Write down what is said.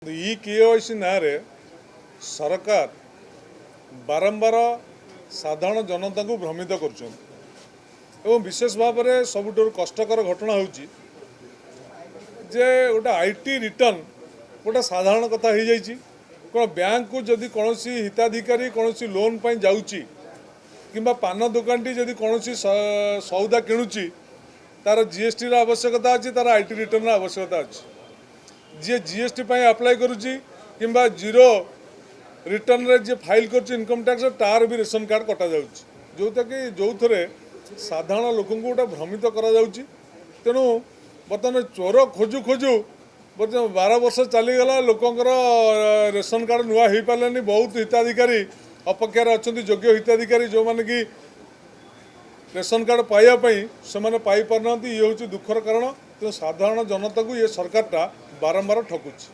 ଇ KYC ना सरकार बारंबार साधारण जनता को भ्रमित कर विशेष भाव में सबुठ कष्टकर घटना होची जे गोटे आईटी रिटर्न गोटे साधारण कथा हो जाइए कौन बैंक को जदि कौन हिताधिकारी कौन लोन पर जाऊँगी कि पान दुकान टी जदि कौन सौदा किणुची तार जीएसटी आवश्यकता अच्छी तार आईटी रिटर्न आवश्यकता अच्छी जी जीएसटी अप्लाई करुच्ची कि जीरो रिटर्न रे जी फाइल कर इनकम टैक्स तार भी रेशन कार्ड कटा जोटा कि जो थे साधारण लोक गोटे भ्रमित करा तेणु बर्तमान चोर खोजु खोजु 12 वर्ष चलीगला लोकंर रेशन कार्ड नुआ हो पारे बहुत हिताधिकारी अपेक्षार अच्छा योग्य हिताधिकारी जो मैंने कि रेशन कार्ड पाइबापी से पाई पारना ये हूँ दुखर कारण तेणु साधारण जनता को ये सरकारटा बारंबार ठकुची।